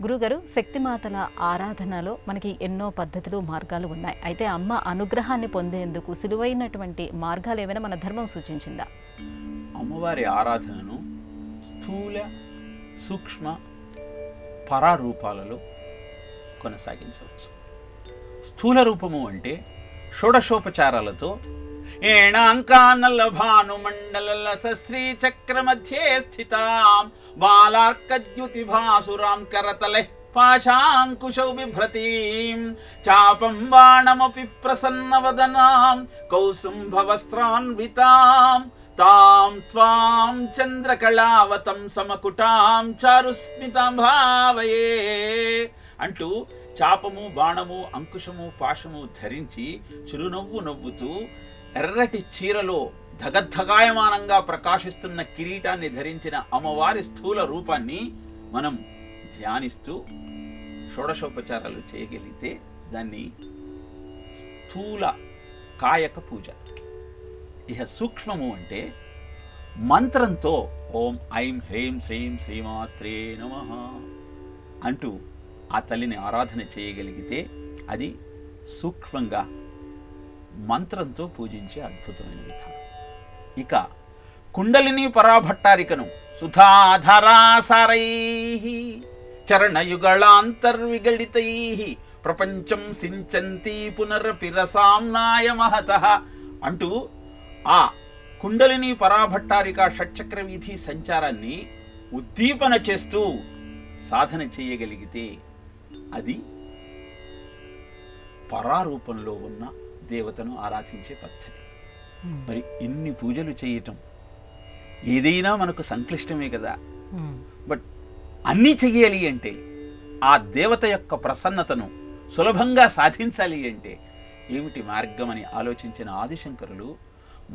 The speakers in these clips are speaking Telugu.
గురుగారు, శక్తిమాతల ఆరాధనలో మనకి ఎన్నో పద్ధతులు మార్గాలు ఉన్నాయి. అయితే అమ్మ అనుగ్రహాన్ని పొందేందుకు సులువైనటువంటి మార్గాలు ఏమైనా మన ధర్మం సూచించిందా? అమ్మవారి ఆరాధనను స్థూల సూక్ష్మ పరారూపాలలో కొనసాగించవచ్చు. స్థూల రూపము అంటే షోడశోపచారాలతో ఏణాంకానల భానుమండల సశ్రీ చక్ర మధ్యే స్థితాం బాలార్కద్యుతి భాసురాం కరతలే పాశాంకుశౌ బిభ్రతీం చాపం బాణమపి ప్రసన్నవదనాం కౌసుంభవస్త్రాన్వితాం తాం త్వాం చంద్రకళావతం సమకుటాం చారుస్మితాం భావయే అంటూ చాపము బాణము అంకుశము పాశము ధరించి చిరునవ్వు నవ్వుతూ ఎర్రటి చీరలో ధగద్ధగాయమానంగా ప్రకాశిస్తున్న కిరీటాన్ని ధరించిన అమ్మవారి స్థూల రూపాన్ని మనం ధ్యానిస్తూ షోడశోపచారాలు చేయగలిగితే దాన్ని స్థూల కాయక పూజ. ఇహ సూక్ష్మము అంటే మంత్రంతో ఓం ఐం హ్రీం శ్రీం శ్రీమాత్రే నమః అంటూ ఆ తల్లిని ఆరాధన చేయగలిగితే అది సూక్ష్మంగా మంత్రంతో పూజించే అద్భుతమైన విధానం. ఇక కుండలిని పరాభట్టారికను సుధాధరాసారై చరణయుగళాంతర్విగళితై ప్రపంచం సించంతి పునరపి రసాంనాయ మహతః అంటూ ఆ కుండలిని పరాభట్టారిక షట్చక్ర వీధి సంచారాన్ని ఉద్దీపన చేస్తూ సాధన చేయగలిగితే అది పరారూపంలో ఉన్న దేవతను ఆరాధించే పద్ధతి. మరి ఇన్ని పూజలు చేయటం ఏదైనా మనకు సంక్లిష్టమే కదా. బట్ అన్నీ చెయ్యాలి అంటే, ఆ దేవత యొక్క ప్రసన్నతను సులభంగా సాధించాలి అంటే ఏమిటి మార్గం అని ఆలోచించిన ఆదిశంకరులు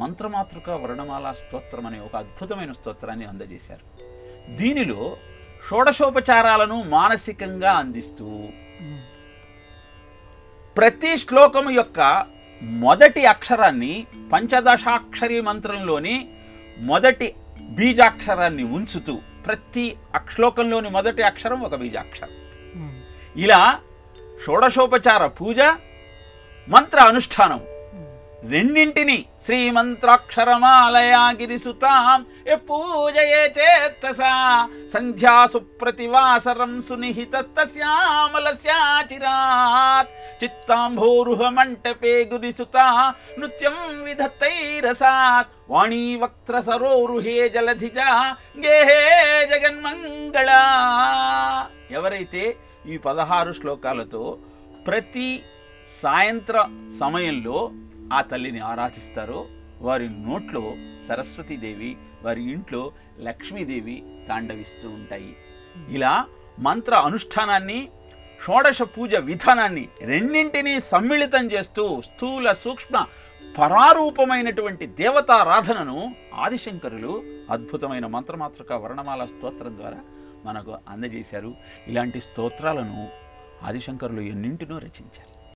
మంత్రమాతృక వర్ణమాల స్తోత్రం అనే ఒక అద్భుతమైన స్తోత్రాన్ని అందజేశారు. దీనిలో షోడశోపచారాలను మానసికంగా అందిస్తూ ప్రతి శ్లోకము యొక్క మొదటి అక్షరాన్ని పంచదశాక్షరి మంత్రంలోని మొదటి బీజాక్షరాన్ని ఉంచుతూ ప్రతి శ్లోకంలోని మొదటి అక్షరం ఒక బీజాక్షరం. ఇలా షోడశోపచార పూజ మంత్ర అనుష్ఠానం రెండింటిని శ్రీమంత్రాక్షరమాలయా గిరిసుతాం ఏ పూజయే చేత్తసా సంధ్యా సుప్రతివాసరం సునిహితస్యామలస్యాచిరాత్ చిత్తాంభోరుహ మంటపే గురిసుతా నృత్యం విధత్తైరసాత్ వాణీ వక్త్ర సరోరుహే జలధిజా గేహే జగన్మంగళ. ఎవరైతే ఈ 16 శ్లోకాలతో ప్రతి సాయంత్ర సమయంలో ఆ తల్లిని ఆరాధిస్తారో వారి నోట్లో సరస్వతీదేవి, వారి ఇంట్లో లక్ష్మీదేవి తాండవిస్తూ ఉంటాయి. ఇలా మంత్ర అనుష్ఠానాన్ని షోడశ పూజ విధానాన్ని రెండింటినీ సమ్మిళితం చేస్తూ స్థూల సూక్ష్మ పరారూపమైనటువంటి దేవతారాధనను ఆదిశంకరులు అద్భుతమైన మంత్రమాతృక వర్ణమాల స్తోత్రం ద్వారా మనకు అందజేశారు. ఇలాంటి స్తోత్రాలను ఆదిశంకరులు ఎన్నింటినో రచించారు.